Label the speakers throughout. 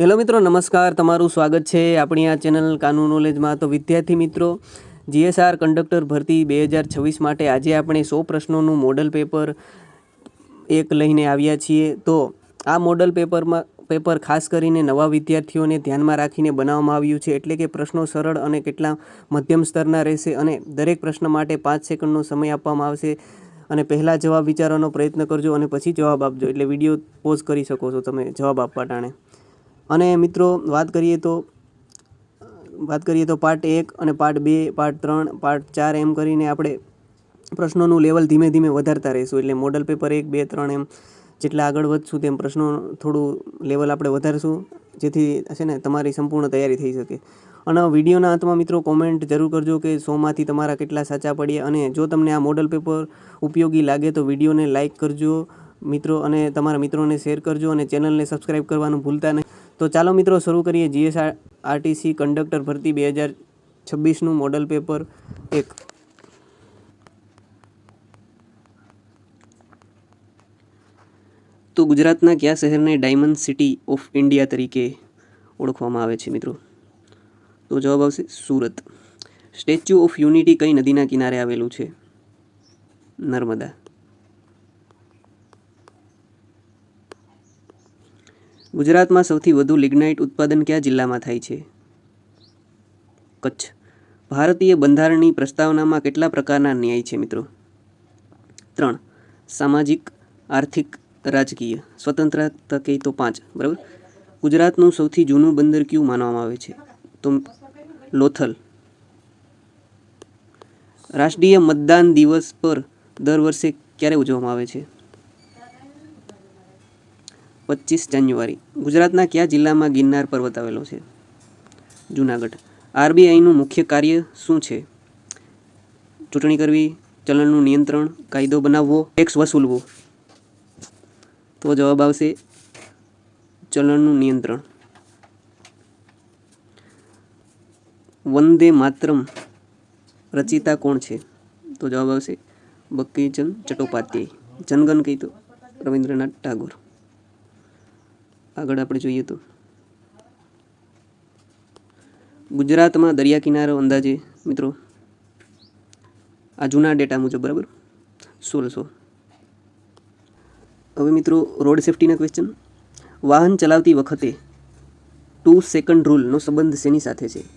Speaker 1: Hello મિત્રો, નમસ્કાર. તમારું સ્વાગત છે આપણી આ ચેનલ કાનૂન નોલેજમાં. તો વિદ્યાર્થી મિત્રો, જીએસઆર કંડક્ટર ભરતી 2026 માટે આજે આપણે 100 પ્રશ્નોનું મોડલ પેપર એક લઈને આવ્યા છીએ. તો આ મોડલ પેપર ખાસ કરીને નવા વિદ્યાર્થીઓને ધ્યાનમાં રાખીને બનાવવામાં આવ્યું છે. એટલે કે પ્રશ્નો સરળ અને કેટલા મધ્યમ સ્તરના રહેશે અને દરેક પ્રશ્ન માટે 5 સેકન્ડનો સમય આપવામાં આવશે. અને પહેલાં જવાબ વિચારવાનો પ્રયત્ન કરજો અને પછી જવાબ આપજો. એટલે વિડીયો પોઝ કરી શકો છો તમે જવાબ આપવા ટાણે. અને મિત્રો, વાત કરીએ તો પાર્ટ 1 અને પાર્ટ 2, પાર્ટ 3, પાર્ટ 4 એમ કરીને આપણે પ્રશ્નોનું લેવલ ધીમે ધીમે વધારતા રહીશું. એટલે મોડલ પેપર 1, 2, 3 એમ જેટલા આગળ વધશું તેમ પ્રશ્નો થોડું લેવલ આપણે વધારશું, જેથી છે ને તમારી સંપૂર્ણ તૈયારી થઈ શકે. અને વિડીયોના અંતમાં મિત્રો કોમેન્ટ જરૂર કરજો કે 100માંથી તમારા કેટલા સાચા પડ્યા. અને જો તમને આ મોડલ પેપર ઉપયોગી લાગે તો વિડીયોને લાઇક કરજો મિત્રો, અને તમારા મિત્રોને શેર કરજો અને ચેનલને સબસ્ક્રાઈબ કરવાનું ભૂલતા નહીં. તો ચાલો મિત્રો, શરૂ કરીએ જીએસઆરટીસી કંડક્ટર ભરતી 2026નું મોડલ પેપર 1. તો ગુજરાતના કયા શહેરને ડાયમંડ સિટી ઓફ ઇન્ડિયા તરીકે ઓળખવામાં આવે છે મિત્રો? તો જવાબ આવશે સુરત. સ્ટેચ્યુ ઓફ યુનિટી કઈ નદીના કિનારે આવેલું છે? નર્મદા. ગુજરાતમાં સૌથી વધુ લિગ્નાઇટ ઉત્પાદન કયા જિલ્લામાં થાય છે? કચ્છ. ભારતીય બંધારણની પ્રસ્તાવનામાં કેટલા પ્રકારના ન્યાય છે મિત્રો? 3. સામાજિક, આર્થિક, રાજકીય. સ્વતંત્રતા કહી તો 5. બરાબર. ગુજરાતનું સૌથી જૂનું બંદર કયું માનવામાં આવે છે? તો લોથલ. રાષ્ટ્રીય મતદાન દિવસ પર દર વર્ષે ક્યારે ઉજવવામાં આવે છે? 25 જાન્યુઆરી. ગુજરાતના કયા જિલ્લામાં ગિરનાર પર્વત આવેલો છે? જૂનાગઢ. આરબીઆઈનું મુખ્ય કાર્ય શું છે? ચૂંટણી કરવી, ચલણનું નિયંત્રણ, કાયદો બનાવવો, ટેક્સ વસૂલવો. તો જવાબ આવશે ચલણનું નિયંત્રણ. વંદે માતરમ રચિતા કોણ છે? તો જવાબ આવશે બંકિમચંદ્ર ચટ્ટોપાધ્યાય. જનગણ કહી તો રવિન્દ્રનાથ ટાગોર. આગળ આપણે જોઈએ તો ગુજરાતમાં દરિયા કિનારો અંદાજે મિત્રો, આ જૂના ડેટા મુજબ, બરાબર, 1600. હવે મિત્રો, રોડ સેફ્ટીના ક્વેશ્ચન. વાહન ચલાવતી વખતે 2 સેકન્ડ રૂલનો સંબંધ શેની સાથે છે?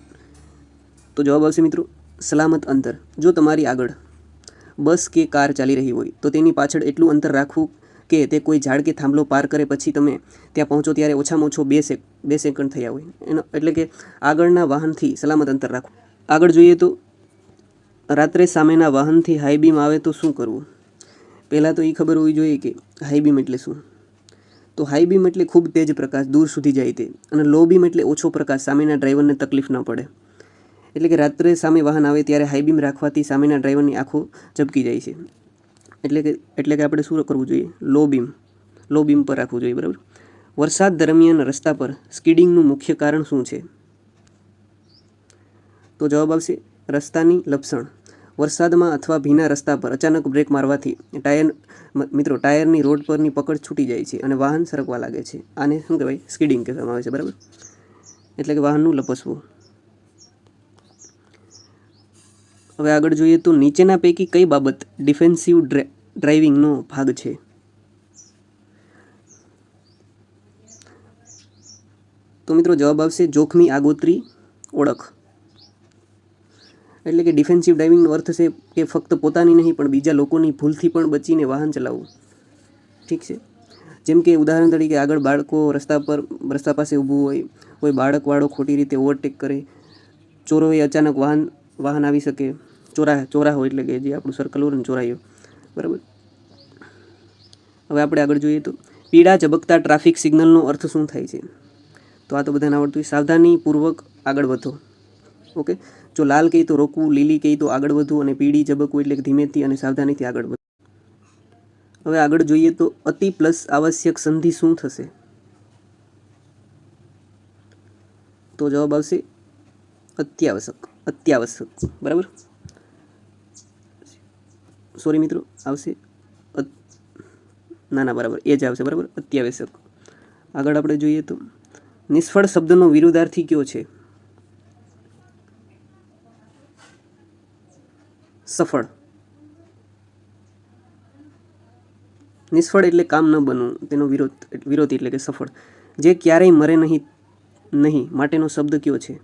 Speaker 1: તો જવાબ આવશે મિત્રો સલામત અંતર. જો તમારી આગળ બસ કે કાર ચાલી રહી હોય તો તેની પાછળ એટલું અંતર રાખવું કે તે કોઈ ઝાડ કે થાંભલો પાર કરે પછી તમે ત્યાં પહોંચો ત્યારે ઓછામાં ઓછો 2 સેકન્ડ થયા હોય એનો, એટલે કે આગળના વાહનથી સલામત અંતર રાખવું. આગળ જોઈએ તો રાત્રે સામેના વાહનથી હાઈ બીમ આવે તો શું કરવું? પહેલાં તો એ ખબર હોવી જોઈએ કે હાઈ બીમ એટલે શું. તો હાઈ બીમ એટલે ખૂબ તેજ પ્રકાશ, દૂર સુધી જાય તે. અને લો બીમ એટલે ઓછો પ્રકાશ, સામેના ડ્રાઈવરને તકલીફ ન પડે. એટલે કે રાત્રે સામે વાહન આવે ત્યારે હાઈ બીમ રાખવાથી સામેના ડ્રાઈવરની આંખો ઝબકી જાય છે. એટલે કે આપણે શું કરવું જોઈએ? લો બીમ પર રાખવું જોઈએ, બરાબર. વરસાદ દરમિયાન રસ્તા પર સ્કીડિંગનું મુખ્ય કારણ શું છે? તો જવાબ આવશે રસ્તાની લપસણ. વરસાદમાં અથવા ભીના રસ્તા પર અચાનક બ્રેક મારવાથી ટાયરની રોડ પરની પકડ છૂટી જાય છે અને વાહન સરકવા લાગે છે. આને શું કહેવાય? સ્કીડિંગ કહેવામાં આવે છે, બરાબર. એટલે કે વાહનનું લપસવું. હવે આગળ જોઈએ તો નીચેના પૈકી કઈ બાબત ડિફેન્સિવ ડ્રાઇવિંગનો ભાગ છે? તો મિત્રો જવાબ આવશે જોખમી આગોતરી ઓળખ. એટલે કે ડિફેન્સિવ ડ્રાઇવિંગનો અર્થ છે કે ફક્ત પોતાની નહીં પણ બીજા લોકોની ભૂલથી પણ બચીને વાહન ચલાવવું. ઠીક છે. જેમ કે ઉદાહરણ તરીકે આગળ બાળકો રસ્તા પાસે ઊભું હોય, કોઈ બાળકવાળો ખોટી રીતે ઓવરટેક કરે, ચોરોએ અચાનક વાહન આવી શકે, ચોરા હોય એટલે કે જે આપણું સર્કલ હોય ને ચોરાયો, બરાબર. હવે આપણે આગળ જોઈએ તો પીળા ઝબકતા ટ્રાફિક સિગ્નલનો અર્થ શું થાય છે? તો આ તો બધાને આવડતું હોય. સાવધાનીપૂર્વક આગળ વધો. ઓકે. જો લાલ કહી તો રોકવું, લીલી કહી તો આગળ વધવું, અને પીળી ઝબકવું એટલે ધીમેથી અને સાવધાનીથી આગળ વધવું. હવે આગળ જોઈએ તો અતિ પ્લસ આવશ્યક સંધિ શું થશે? તો જવાબ આવશે અત્યાવશ્યક, બરાબર. સોરી મિત્રો, આવશે ના બરાબર એ જ આવશે, બરાબર, અત્યાવશ્યક. આગળ આપણે જોઈએ તો નિષ્ફળ શબ્દનો વિરુદ્ધાર્થી કયો છે? સફળ. નિષ્ફળ એટલે કામ ન બનવું, તેનો વિરોધી એટલે કે સફળ. જે ક્યારેય મરે નહીં માટેનો શબ્દ કયો છે?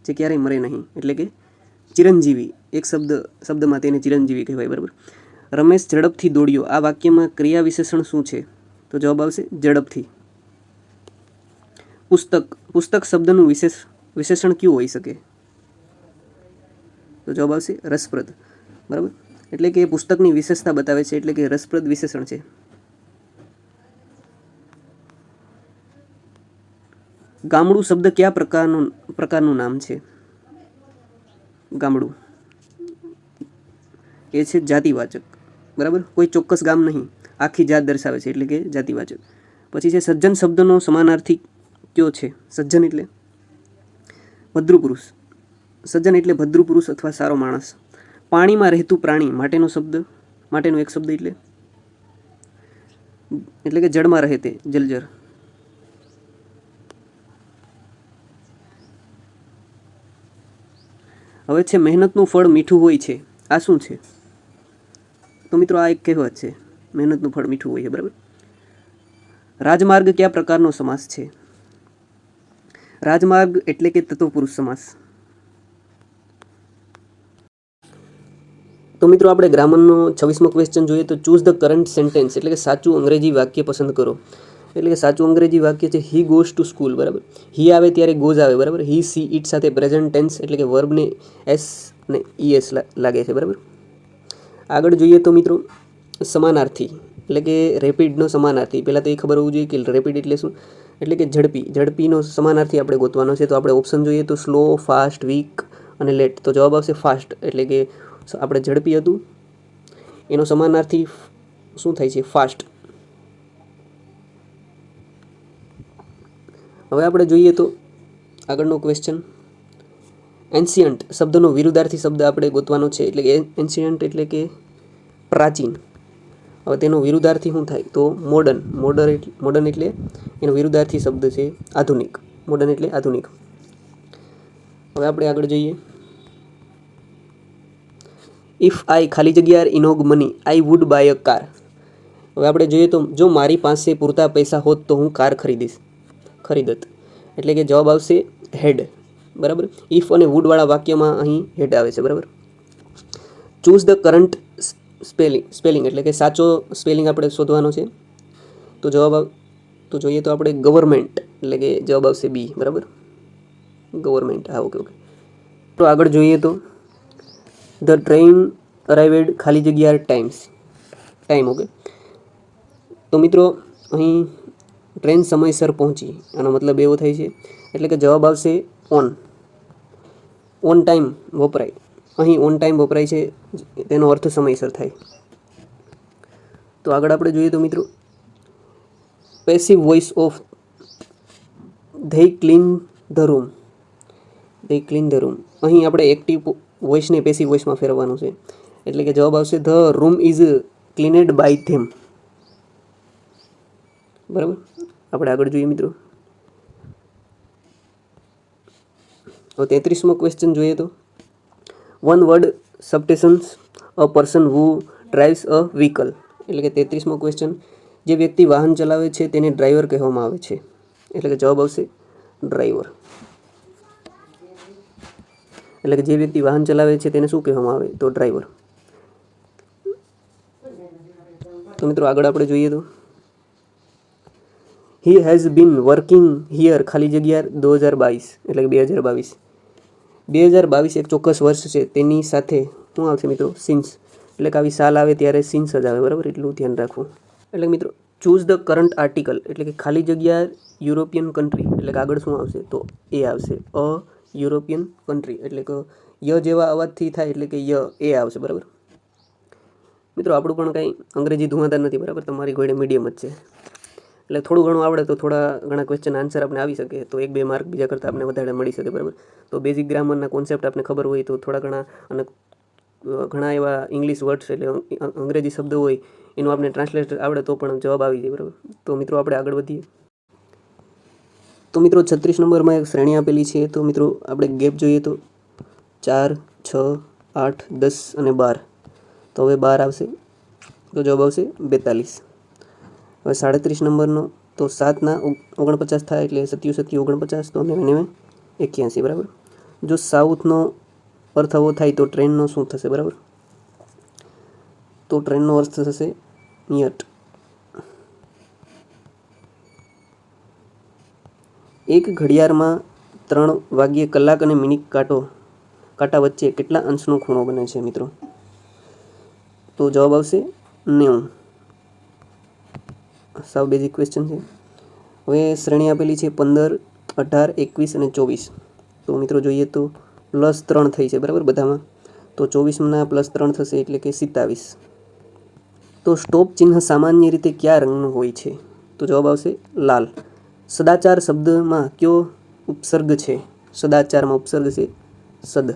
Speaker 1: જે ક્યારેય મરે નહીં એટલે કે ચિરંજીવી. એક શબ્દમાં તેને ચિરંજીવી કહેવાય. બરાબર. રમેશ ઝડપથી દોડ્યો. આ વાક્યમાં ક્રિયા વિશેષણ શું છે? તો જવાબ આવશે ઝડપથી. પુસ્તક શબ્દનું વિશેષણ કયું હોઈ શકે? તો જવાબ આવશે રસપ્રદ. બરાબર. એટલે કે પુસ્તકની વિશેષતા બતાવે છે, એટલે કે રસપ્રદ વિશેષણ છે. ગામડું શબ્દ કયા પ્રકારનું નામ છે? ગામડું એ છે જાતિવાચક. બરાબર. કોઈ ચોક્કસ ગામ નહીં, આખી જાત દર્શાવે છે એટલે કે જાતિવાચક. પછી છે સજ્જન શબ્દનો સમાનાર્થી કયો છે? સજ્જન એટલે ભદ્રુ પુરુષ. સજ્જન એટલે ભદ્રુ પુરુષ અથવા સારો માણસ. પાણીમાં રહેતું પ્રાણી માટેનો એક શબ્દ એટલે કે જળમાં રહે તે, જલચર. હવે છે મહેનતનું ફળ મીઠું હોય છે. આ શું છે? તો મિત્રો આ એક કહેવત છે, મહેનતનું ફળ મીઠું હોય છે. બરાબર. રાજમાર્ગ કયા પ્રકારનો સમાસ છે? રાજમાર્ગ એટલે કે તત્વપુરુષ સમાસ. તો મિત્રો આપણે ગ્રામરનો 26મો ક્વેશ્ચન જોઈએ તો ચૂઝ ધ કરંટ સેન્ટેન્સ એટલે કે સાચું અંગ્રેજી વાક્ય પસંદ કરો. એટલે કે સાચું અંગ્રેજી વાક્ય છે હી ગોઝ ટુ સ્કૂલ. બરાબર. હી આવે ત્યારે ગોઝ આવે. બરાબર. હી સી ઇટ સાથે પ્રેઝન્ટ ટેન્સ એટલે કે વર્બને એસ ને ઈએસ લાગે છે. બરાબર. આગળ જોઈએ તો મિત્રો સમાનાર્થી એટલે કે રેપિડનો સમાનાર્થી. પહેલાં તો એ ખબર હોવું જોઈએ કે રેપિડ એટલે શું? એટલે કે ઝડપીનો સમાનાર્થી આપણે ગોતવાનો છે. તો આપણે ઓપ્શન જોઈએ તો સ્લો, ફાસ્ટ, વીક અને લેટ. તો જવાબ આવશે ફાસ્ટ. એટલે કે આપણે ઝડપી હતું એનો સમાનાર્થી શું થાય છે? ફાસ્ટ. હવે આપણે જોઈએ તો આગળનો ક્વેશ્ચન એન્શિયન્ટ શબ્દનો વિરુદ્ધાર્થી શબ્દ આપણે ગોતવાનો છે. એટલે કે એન્શિયન્ટ એટલે કે પ્રાચીન. હવે તેનો વિરુદ્ધાર્થી શું થાય? તો મોડર્ન એટલે એનો વિરુદ્ધાર્થી શબ્દ છે આધુનિક. મોડર્ન એટલે આધુનિક. હવે આપણે આગળ જોઈએ ઇફ આઈ ખાલી જગ્યા enough money I would buy a car. હવે આપણે જોઈએ તો જો મારી પાસે પૂરતા પૈસા હોત તો હું કાર ખરીદત. એટલે કે જવાબ આવશે હેડ. બરાબર. ઇફ અને વુડવાળા વાક્યમાં અહીં હેડ આવે છે. બરાબર. ચૂઝ ધ કરંટ સ્પેલિંગ એટલે કે સાચો સ્પેલિંગ આપણે શોધવાનો છે. તો જોઈએ તો આપણે ગવર્મેન્ટ એટલે કે જવાબ આવશે બી. બરાબર. ગવર્મેન્ટ. હા, ઓકે. તો આગળ જોઈએ તો ધ ટ્રેન અરાઇવેડ ખાલી જગ્યા ટાઈમ. ઓકે. તો મિત્રો અહીં ટ્રેન સમયસર પહોંચી આનો મતલબ એવો થાય છે એટલે કે જવાબ આવશે ઓન ટાઈમ વપરાય. અહીં ઓન ટાઈમ વપરાય છે તેનો અર્થ સમયસર થાય. તો આગળ આપણે જોઈએ તો મિત્રો passive voice of they clean the room. અહીં આપણે એક્ટિવ વોઇસને પેસિવ વોઇસમાં ફેરવવાનું છે. એટલે કે જવાબ આવશે the room is cleaned by them. બરાબર. આપણે આગળ જોઈએ મિત્રો તો 33મો ક્વેશ્ચન જોઈએ તો one word substitutions a person who drives a vehicle. એટલે કે 33મો ક્વેશ્ચન જે વ્યક્તિ વાહન ચલાવે છે તેને ડ્રાઈવર કહેવામાં આવે છે. એટલે કે જવાબ આવશે ડ્રાઈવર. એટલે કે જે વ્યક્તિ વાહન ચલાવે છે તેને શું કહેવામાં આવે? તો ડ્રાઈવર. તો મિત્રો આગળ આપણે જોઈએ તો he has been working here ખાલી જગ્યા 2022. એટલે કે 2022 એક ચોક્કસ વર્ષ છે. તેની સાથે શું આવશે મિત્રો? સિન્સ. એટલે કે આવી સાલ આવે ત્યારે સિન્સ જ આવે. બરાબર. એટલું ધ્યાન રાખવું. એટલે મિત્રો ચૂઝ ધ કરંટ આર્ટિકલ એટલે કે ખાલી જગ્યા યુરોપિયન કન્ટ્રી. એટલે કે આગળ શું આવશે? તો એ આવશે અ યુરોપિયન કન્ટ્રી. એટલે કે ય જેવા અવાજથી થાય એટલે કે એ આવશે. બરાબર. મિત્રો આપણું પણ કાંઈ અંગ્રેજી ધુમાદાર નથી. બરાબર. તમારી ઘોડે મીડિયમ જ છે. એટલે થોડું ઘણું આવડે તો થોડા ઘણા ક્વેશ્ચન આન્સર આપણે આવી શકે તો 1-2 માર્ક બીજા કરતાં આપણે વધારે મળી શકે. બરાબર. તો બેઝિક ગ્રામરના કોન્સેપ્ટ આપણે ખબર હોય તો થોડા ઘણા અને ઘણા એવા ઇંગ્લિશ વર્ડ્સ એટલે અંગ્રેજી શબ્દ હોય એનું આપણે ટ્રાન્સલેટ આવડે તો પણ જવાબ આવી જાય. બરાબર. તો મિત્રો આપણે આગળ વધીએ. તો મિત્રો 36 નંબરમાં એક શ્રેણી આપેલી છે. તો મિત્રો આપણે ગેપ જોઈએ તો 4, 6, 8, 10 અને 12. તો હવે 12 આવશે, તો જવાબ આવશે 42. હવે 37 નંબરનો તો 7 ના 49 થાય એટલે 7 49, તો 9 81, બરાબર. જો સાઉથનો અર્થ આવો થાય તો ટ્રેનનો શું થશે, બરાબર? તો ટ્રેનનો અર્થ થશે નિયટ. એક ઘડિયાળમાં 3 વાગ્યે કલાક અને મિનિટ કાંટા વચ્ચે કેટલા અંશનો ખૂણો બને છે મિત્રો? તો જવાબ આવશે 90. સાવ બેઝિક ક્વેશ્ચન છે. હવે શ્રેણી આપેલી છે 15, 18, 21 અને 24. તો મિત્રો જોઈએ તો +3 થઈ છે, બરાબર બધામાં. તો 24ના +3 થશે એટલે કે 27. તો સ્ટોપ ચિહ્ન સામાન્ય રીતે કયા રંગનું હોય છે? તો જવાબ આવશે લાલ. સદાચાર શબ્દમાં કયો ઉપસર્ગ છે? સદાચારમાં ઉપસર્ગ છે સદ.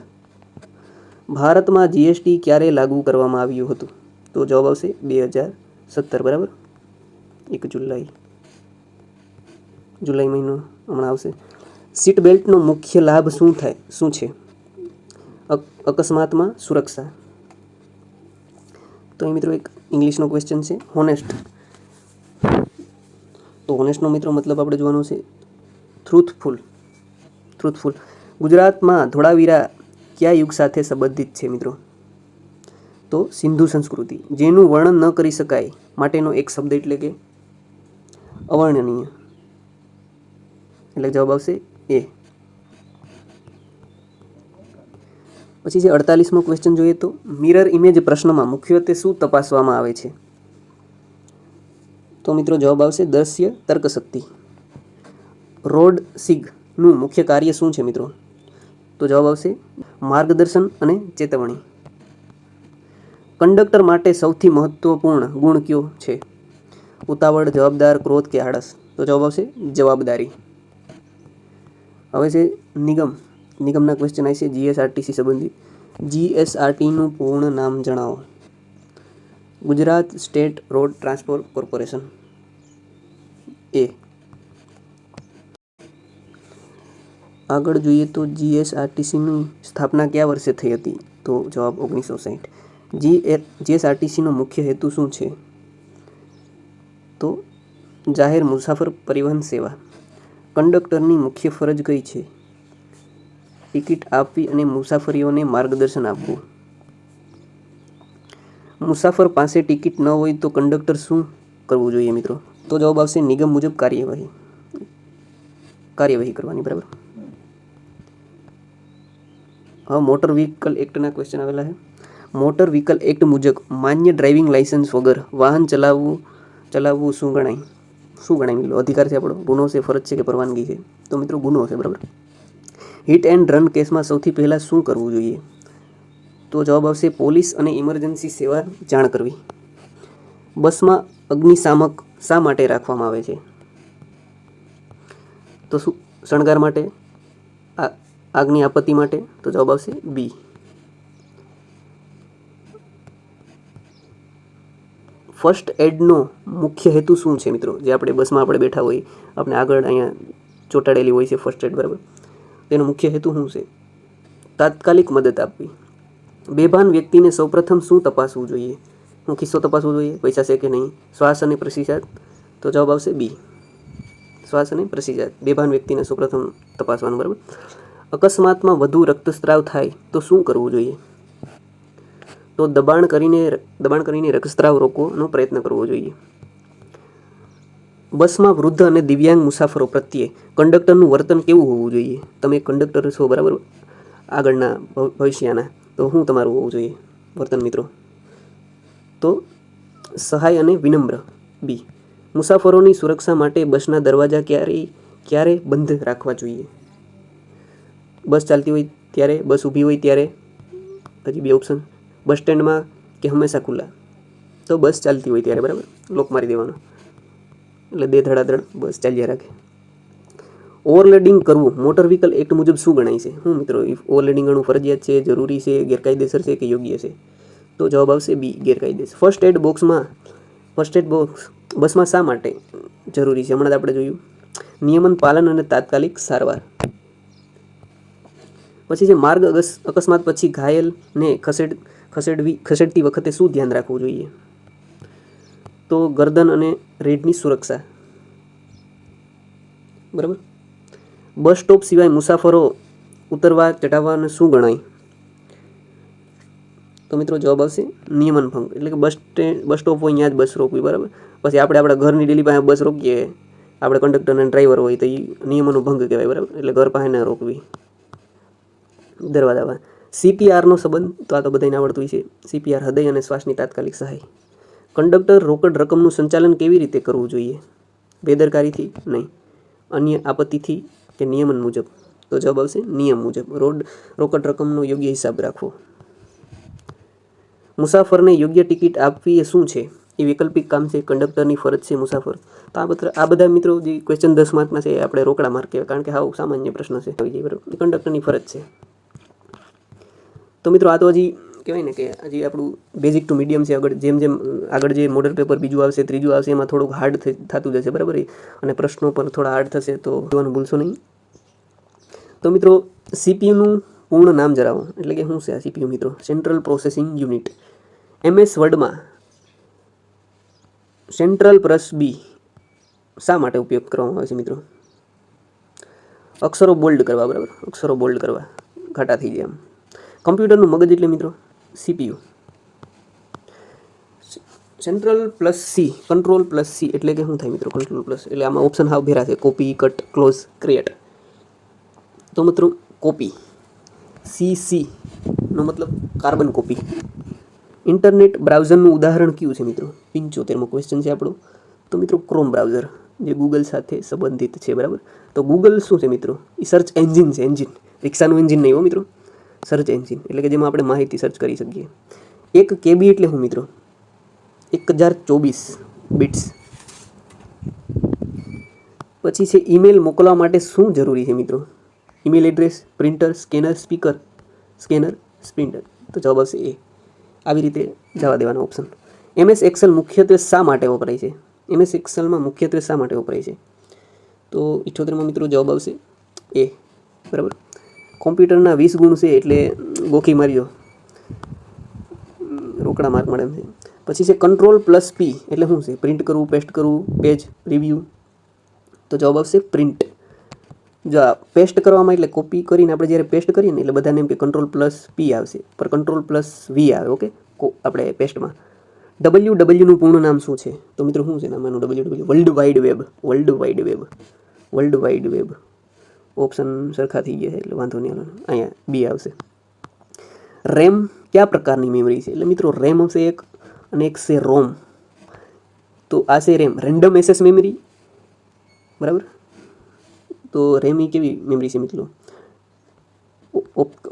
Speaker 1: ભારતમાં જીએસટી ક્યારે લાગુ કરવામાં આવ્યું હતું? તો જવાબ આવશે 2017, બરાબર. 1 જુલાઈ મહિનો હમણાં આવશે. સીટ બેલ્ટનો મુખ્ય લાભ શું છે? અકસ્માતમાં સુરક્ષા. તો અહીં મિત્રો એક ઇંગ્લિશનો ક્વેશ્ચન છે, હોનેસ્ટ. તો હોનેસ્ટનો મિત્રો મતલબ આપણે જોવાનો છે ટ્રુથફુલ. ગુજરાતમાં ધોળાવીરા કયા યુગ સાથે સંબંધિત છે મિત્રો? તો સિંધુ સંસ્કૃતિ. જેનું વર્ણન ન કરી શકાય માટેનો એક શબ્દ એટલે કે અવર્ણનીય. એટલે જવાબ આવશે એ. પછી જે 48મો ક્વેશ્ચન જોઈએ તો મિરર ઇમેજ પ્રશ્નમાં મુખ્યત્વે શું તપાસવામાં આવે છે? તો મિત્રો જવાબ આવશે દ્રશ્ય તર્કશક્તિ. રોડ સિગનું મુખ્ય કાર્ય શું છે મિત્રો? તો જવાબ આવશે માર્ગદર્શન અને ચેતવણી. કંડક્ટર માટે સૌથી મહત્વપૂર્ણ ગુણ કયો છે? ઉતાવળ, જવાબદાર, ક્રોધ કે આળસ? તો જવાબ આવશે જવાબદારી. હવે છે નિગમના ક્વેશ્ચન આવે છે જીએસઆરટીસી સંબંધિત. જીએસઆરટીનું પૂર્ણ નામ જણાવો. Gujarat state road transport corporation. એ. આગળ જોઈએ તો જીએસઆરટીસીની સ્થાપના કયા વર્ષે થઈ હતી? તો જવાબ 1960. જીએસઆરટીસીનો મુખ્ય હેતુ શું છે? તો જાહેર મુસાફર પરિવહન સેવા. કંડક્ટરની મુખ્ય ફરજ કઈ છે? ટિકિટ આપવી અને મુસાફરીઓને માર્ગદર્શન આપવું. મુસાફર પાસે ટિકિટ ન હોય તો કંડક્ટર શું કરવું જોઈએ મિત્રો? તો જવાબ આવશે નિગમ મુજબ કાર્યવાહી કરવાની, બરાબર. હવે મોટર વ્હીકલ એક્ટના ક્વેશ્ચન આવેલા છે. મોટર વ્હીકલ એક્ટ મુજબ માન્ય ડ્રાઇવિંગ લાયસન્સ વગર વાહન ચલાવવું શું ગણાય? મિત્રો અધિકાર છે આપણો, ગુનો છે, ફરજ છે કે પરવાનગી છે? તો મિત્રો ગુનો છે, બરાબર. હિટ એન્ડ રન કેસમાં સૌથી પહેલાં શું કરવું જોઈએ? તો જવાબ આવશે પોલીસ અને ઇમરજન્સી સેવા જાણ કરવી. બસમાં અગ્નિશામક શા માટે રાખવામાં આવે છે? તો શું શણગાર માટે, આગની આપત્તિ માટે? તો જવાબ આવશે બી. ફર્સ્ટ એડનો મુખ્ય હેતુ શું છે મિત્રો? જે આપણે બસમાં બેઠા હોય, આપણે આગળ અહીંયા ચોંટાડેલી હોય છે ફર્સ્ટ એડ, બરાબર. તેનો મુખ્ય હેતુ શું છે? તાત્કાલિક મદદ આપવી. બેભાન વ્યક્તિને સૌપ્રથમ શું તપાસવું જોઈએ? શું ખિસ્સો તપાસવો જોઈએ? પૈસા છે કે નહીં? શ્વાસ અને પ્રતિસાદ? તો જવાબ આવશે બી. શ્વાસ અને પ્રતિસાદ બેભાન વ્યક્તિને સૌપ્રથમ તપાસવાનું, બરાબર. અકસ્માતમાં વધુ રક્તસ્રાવ થાય તો શું કરવું જોઈએ? તો દબાણ કરીને રક્તસ્રાવ રોકવાનો પ્રયત્ન કરવો જોઈએ. બસમાં વૃદ્ધ અને દિવ્યાંગ મુસાફરો પ્રત્યે કંડક્ટરનું વર્તન કેવું હોવું જોઈએ? તમે કંડક્ટર છો, બરાબર, આગળના ભવિષ્યના, તો શું તમારું હોવું જોઈએ વર્તન મિત્રો? તો સહાય અને વિનમ્ર. બી. મુસાફરોની સુરક્ષા માટે બસના દરવાજા ક્યારે બંધ રાખવા જોઈએ? બસ ચાલતી હોય ત્યારે, બસ ઊભી હોય ત્યારે? હજી બે ઓપ્શન. બસ સ્ટેન્ડમાં કે હંમેશા ખુલ્લા? તો બસ ચાલતી હોય ત્યારે, બરાબર, લોક મારી દેવાનો, એટલે ધડાધડ બસ ચાલ્યા રાખે. ઓવરલોડિંગ કરવું મોટર વ્હીકલ એક્ટ મુજબ શું ગણાય છે? શું મિત્રો ઓવરલોડિંગ કરવું ફરજિયાત છે, જરૂરી છે, ગેરકાયદેસર છે કે યોગ્ય છે? તો જવાબ આવશે બી, ગેરકાયદેસર. ફર્સ્ટ એડ બોક્સ બસમાં શા માટે જરૂરી છે? હમણાં આપણે જોયું. નિયમન પાલન અને તાત્કાલિક સારવાર. પછી છે માર્ગ અકસ્માત પછી ઘાયલને ખસેડતી વખતે શું ધ્યાન રાખવું જોઈએ? તો ગરદન અને રેડની સુરક્ષા. બરાબર. બસ સ્ટોપ સિવાય મુસાફરો ઉતરવા ચઢાવવાને શું ગણાય? તો મિત્રો જવાબ આવશે નિયમન ભંગ. એટલે કે બસ સ્ટોપ હોય ત્યાં જ બસ રોકવી. બરાબર. પછી આપણે આપણા ઘરની ડેલી પાસે બસ રોકીએ, આપણે કંડક્ટર અને ડ્રાઈવર હોય તો એ નિયમોનો ભંગ કહેવાય. બરાબર. એટલે ઘર પાસે ના રોકવી. દરવાજા. CPRનો સંબંધ તો આ તો બધાને આવડતું હોય છે. CPR હૃદય અને શ્વાસની તાત્કાલિક સહાય. કંડક્ટર રોકડ રકમનું સંચાલન કેવી રીતે કરવું જોઈએ? બેદરકારીથી નહીં, અન્ય આપત્તિથી કે નિયમન મુજબ? તો જવાબ આવશે નિયમ મુજબ. રોકડ રકમનો યોગ્ય હિસાબ રાખવો. મુસાફરને યોગ્ય ટિકિટ આપવી એ શું છે? એ વૈકલ્પિક કામ છે, કંડક્ટરની ફરજ છે, મુસાફર. તો આ બધા મિત્રો જે ક્વેશ્ચન 10 માર્કના છે આપણે રોકડા માર્ક કહેવાય, કારણ કે હાવ સામાન્ય પ્રશ્ન છે. બરાબર. કંડક્ટરની ફરજ છે. તો મિત્રો આ તો હજી કહેવાય ને કે હજી આપણું બેઝિક ટુ મીડિયમ છે. જેમ આગળ જે મોડલ પેપર બીજું આવશે, ત્રીજું આવશે, એમાં થોડુંક હાર્ડ થતું જશે. બરાબર. અને પ્રશ્નો પણ થોડા હાર્ડ થશે, તો જોવાનું ભૂલશો નહીં. તો મિત્રો CPUનું પૂર્ણ નામ જણાવો. એટલે કે શું છે આ CPU મિત્રો? Central processing unit. MS વર્ડમાં Ctrl+B શા માટે ઉપયોગ કરવામાં આવે છે મિત્રો? અક્ષરો બોલ્ડ કરવા. બરાબર. અક્ષરો બોલ્ડ કરવા, ઘાટા થઈ જાય. કમ્પ્યુટરનું મગજ એટલે મિત્રો CPU. Ctrl+C એટલે કે શું થાય મિત્રો? કંટ્રોલ પ્લસ એટલે આમાં ઓપ્શન હાવ ભેરા છે: કોપી, કટ, ક્લોઝ, ક્રિએટ. તો મિત્રો કોપી. CC નો મતલબ કાર્બન કોપી. ઇન્ટરનેટ બ્રાઉઝરનું ઉદાહરણ કયું છે મિત્રો? 75મો ક્વેશ્ચન છે આપણો. તો મિત્રો ક્રોમ બ્રાઉઝર, જે ગૂગલ સાથે સંબંધિત છે. બરાબર. તો ગૂગલ શું છે મિત્રો? એ સર્ચ એન્જિન છે. એન્જિન, રિક્ષાનું એન્જિન નહીં હો મિત્રો. સર્ચ એન્જિન એટલે કે જેમાં આપણે માહિતી સર્ચ કરી શકીએ. 1 KB એટલે શું મિત્રો? 1024 બિટ્સ. પછી છે ઈમેલ મોકલવા માટે શું જરૂરી છે મિત્રો? Email address, printer, scanner, sprinter. તો જવાબ આવશે એ. આવી રીતે જવા દેવાના ઓપ્શન. MS એક્સેલ મુખ્યત્વે શા માટે વપરાય છે? MS એક્સેલમાં મુખ્યત્વે શા માટે વપરાય છે? તો 78માં મિત્રો જવાબ આવશે એ. બરાબર. કોમ્પ્યુટરના 20 ગુણ છે એટલે ગોખી માર્યો, રોકડા માર્ક મળે એમ છે. પછી છે Ctrl+P એટલે શું છે? પ્રિન્ટ કરવું, પેસ્ટ કરવું, પેજ, રિવ્યૂ. તો જવાબ આવશે પ્રિન્ટ. જો પેસ્ટ કરવામાં એટલે કોપી કરીને આપણે જ્યારે પેસ્ટ કરીએ ને એટલે બધાને એમ કે Ctrl+P આવશે, પર Ctrl+V આવે. ઓકે. આપણે પેસ્ટમાં WWનું પૂર્ણ નામ શું છે? તો મિત્રો શું છે નામ એનું? WW world wide web. World wide web. Option સરખા થઈ ગયા છે એટલે વાંધો નહીં. અહીંયા B આવશે. રેમ કયા પ્રકારની મેમરી છે? એટલે મિત્રો રેમ આવશે એક, અને એક છે રોમ. તો આ છે રેમ, રેન્ડમ એક્સેસ મેમરી. બરાબર. તો રેમ એ કેવી મેમરી છે મિત્રો?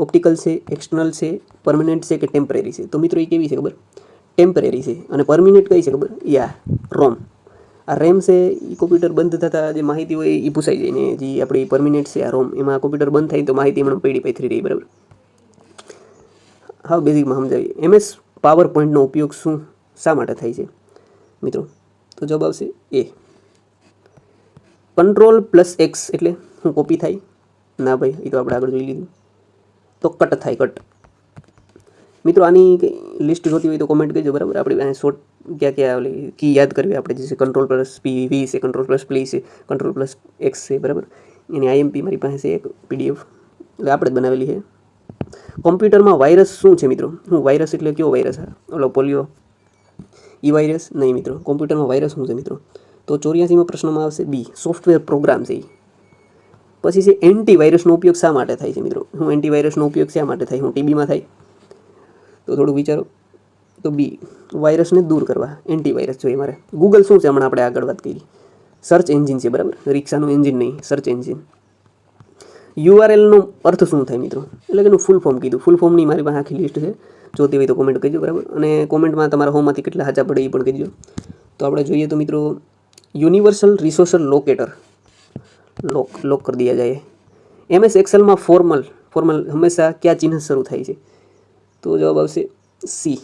Speaker 1: ઓપ્ટિકલ છે, એક્સટર્નલ છે, પરમનન્ટ છે કે ટેમ્પરરી છે? તો મિત્રો એ કેવી છે ખબર? ટેમ્પરરી છે. અને પરમિનન્ટ કઈ છે ખબર? રોમ. આ રેમ છે એ કોમ્પ્યુટર બંધ થતાં જે માહિતી હોય એ પૂછાઈ જાય, ને જે આપણી પરમિનન્ટ છે આ રોમ, એમાં કોમ્પ્યુટર બંધ થાય તો માહિતી એમણે પડી પથરી રહી. બરાબર. હા, બેઝિકમાં સમજાવીએ. MS પાવર પોઈન્ટનો ઉપયોગ શા માટે થાય છે મિત્રો? તો જવાબ આવશે એ. Ctrl+X એટલે શું? કોપી થાય? ના ભાઈ, એ તો આપણે આગળ જોઈ લીધું. તો કટ થાય, કટ. મિત્રો આની લિસ્ટ જોતી હોય તો કોમેન્ટ કરજો. બરાબર. આપણે શોર્ટ ક્યાં ઓલી કી યાદ કરવી આપણે, જે છે Ctrl+P V છે, Ctrl+P છે, Ctrl+X છે. બરાબર. એની IMP મારી પાસે છે એક PDF, એટલે આપણે જ બનાવેલી છે. કોમ્પ્યુટરમાં વાયરસ શું છે મિત્રો? શું વાયરસ એટલે કયો વાયરસ? ઓલો પોલિયો ઈ વાયરસ નહીં મિત્રો. કોમ્પ્યુટરમાં વાયરસ શું છે મિત્રો? તો 84માં પ્રશ્નમાં આવશે B. સોફ્ટવેર પ્રોગ્રામ છે. પછી છે એન્ટીવાયરસનો ઉપયોગ શા માટે થાય છે મિત્રો? હું એન્ટીવાયરસનો ઉપયોગ શા માટે થાય? હું TBમાં થાય? તો થોડું વિચારો. તો B. વાયરસને દૂર કરવા, એન્ટીવાયરસ જોઈએ મારે. ગૂગલ શું છે? હમણાં આપણે આગળ વાત કરી, સર્ચ એન્જિન છે. બરાબર. રિક્ષાનું એન્જિન નહીં, સર્ચ એન્જિન. URLનો અર્થ શું થાય મિત્રો? એટલે કે એનું ફૂલ ફોર્મ કીધું. ફૂલ ફોર્મની મારી પાસે આખી લિસ્ટ છે, જોતી હોય તો કોમેન્ટ કરજો. બરાબર. અને કોમેન્ટમાં તમારા હોમમાંથી કેટલા સાચા પડે એ પણ કહેજો. તો આપણે જોઈએ તો મિત્રો યુનિવર્સલ રિસોર્સ લોકેટર, લોક કરી દિયા જાય. MS એક્સેલમાં ફોર્મલ હંમેશા કયા ચિહ્ન શરૂ થાય છે? તો જવાબ આવશે C.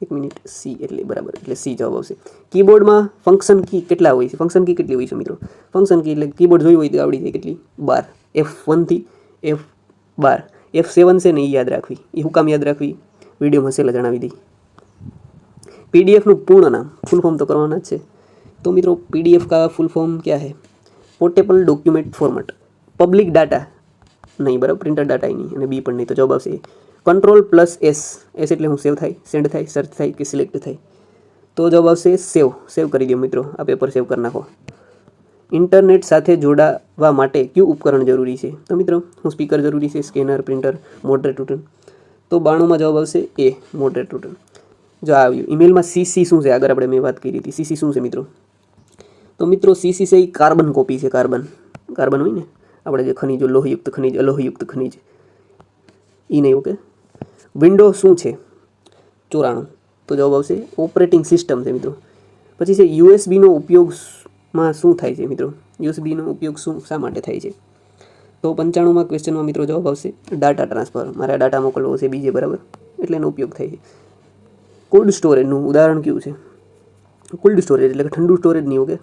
Speaker 1: એક મિનિટ, સી એટલે બરાબર, એટલે સી જવાબ આવશે. કીબોર્ડમાં ફંક્શન કી કેટલા હોય છે? ફંક્શન કી કેટલી હોય છે મિત્રો? ફંક્શન કી એટલે કીબોર્ડ જોયું હોય તો આવડી જાય કેટલી? 12. F1 થી F12. F7 છે ને એ યાદ રાખવી. એ હું કામ યાદ રાખવી? વિડીયોમાં છેલ્લે જણાવી દઈ. पीडीएफ पूर्ण नाम फुल फॉर्म तो करवाना है. तो मित्रों पीडीएफ का फुल फॉर्म क्या है? Portable document format. Public data नहीं, बराबर, प्रिंटर डाटा ही नहीं, અને બી પણ નહીં. તો જવાબ આવશે કંટ્રોલ પ્લસ એસ. એસ એટલે હું સેવ થાય, સેન્ડ થાય, સર્ચ થાય કે સિલેક્ટ થાય. તો જવાબ આવશે સેવ. સેવ કરી દો મિત્રો, આ પેપર સેવ કરી નાખો. ઇન્ટરનેટ સાથે જોડાવા માટે કયું ઉપકરણ જરૂરી છે? તો મિત્રો હું સ્પીકર જરૂરી છે, સ્કેનર, પ્રિન્ટર, મોડરેટ બટન. તો 92માં જવાબ આવશે એ, મોડરેટ બટન. જો આવ્યું ઈમેલમાં સીસી શું છે? આગળ આપણે મેં વાત કરી હતી. સીસી શું છે મિત્રો? તો મિત્રો સીસી છે એ કાર્બન કોપી છે. કાર્બન હોય ને આપણે જે ખનિજો, લોહયુક્ત ખનિજ, અલોહયુક્ત ખનિજ, એ નહીં. ઓકે. વિન્ડો શું છે? 94. તો જવાબ આવશે ઓપરેટિંગ સિસ્ટમ છે મિત્રો. પછી છે યુએસબીનો ઉપયોગમાં શું થાય છે મિત્રો? યુએસબીનો ઉપયોગ શા માટે થાય છે? તો 95માં ક્વેશ્ચનમાં મિત્રો જવાબ આવશે ડાટા ટ્રાન્સફર. મારે આ ડાટા મોકલવો છે બીજે, બરાબર, એટલે એનો ઉપયોગ થાય છે. કોલ્ડ સ્ટોરેજનું ઉદાહરણ કયું છે? કોલ્ડ સ્ટોરેજ એટલે કે ઠંડુ સ્ટોરેજ નહીં. ઓકે.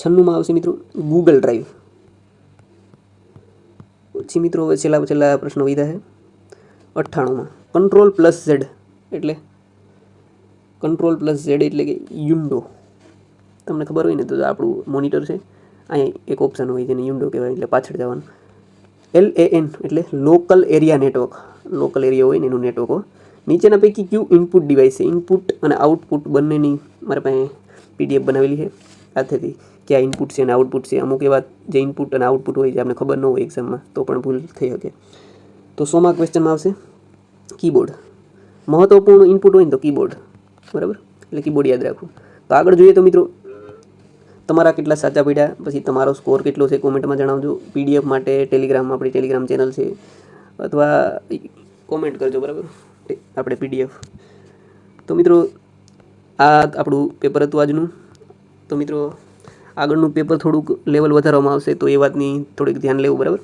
Speaker 1: 96માં આવશે મિત્રો ગૂગલ ડ્રાઈવ. પછી મિત્રો હવે છેલ્લા પ્રશ્નો વિધા છે. 98માં કંટ્રોલ પ્લસ ઝેડ એટલે કે યુન્ડો. તમને ખબર હોય ને તો આપણું મોનિટર છે, અહીંયા એક ઓપ્શન હોય જેને યુન્ડો કહેવાય, એટલે પાછળ જવાનું. LAN એટલે local area network. Local area હોય ને એનું નેટવર્ક હોય. નીચેના પૈકી કયું ઇનપુટ ડિવાઇસ છે? ઇનપુટ અને આઉટપુટ બંનેની મારા પાસે PDF બનાવેલી છે હાથેથી, કે આ ઇનપુટ છે અને આઉટપુટ છે. અમુક એવા જે ઇનપુટ અને આઉટપુટ હોય જે આપણે ખબર ન હોય એક્ઝામમાં તો પણ ભૂલ થઈ શકે. તો 100માં ક્વેશ્ચનમાં આવશે કીબોર્ડ. મહત્વપૂર્ણ ઇનપુટ હોય ને તો કીબોર્ડ, બરાબર, એટલે કીબોર્ડ યાદ રાખવું. તો આગળ જોઈએ તો મિત્રો તમારા કેટલા સાચા પડ્યા, પછી તમારો સ્કોર કેટલો છે કોમેન્ટમાં જણાવજો. PDF માટે આપણી ટેલિગ્રામ ચેનલ છે, અથવા કોમેન્ટ કરજો, બરાબર, આપણે PDF. તો મિત્રો આ આપણું પેપર હતું આજનું. તો મિત્રો આગળનું પેપર થોડુંક લેવલ વધારવામાં આવશે, તો એ વાતની થોડીક ધ્યાન લેવું, બરાબર.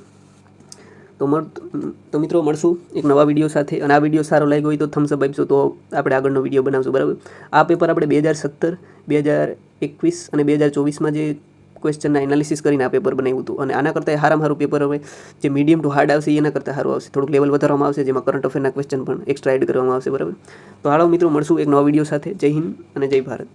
Speaker 1: તો મિત્રો મળશું એક નવા વિડીયો સાથે. અને આ વિડીયો સારો લાગ્યો હોય તો થમ્સ અપ આપશો, તો આપણે આગળનો વિડીયો બનાવશું, બરાબર. આ પેપર આપણે 2017, 2021 અને 2024માં જે ક્વેશ્ચનના એનાલિસિસ કરીને આ પેપર બનાવ્યું હતું. અને આના કરતાં સારામાં સારું પેપર હવે જે મીડિયમ ટુ હાર્ડ આવશે એના કરતાં સારું આવશે. થોડુંક લેવલ વધારવામાં આવશે, જેમાં કરંટ અફેરના ક્વેશ્ચન પણ એક્સ્ટ્રા એડ કરવામાં આવશે, બરાબર. તો હાલો મિત્રો મળશું એક નવા વિડીયો સાથે. જય હિન્દ અને જય ભારત.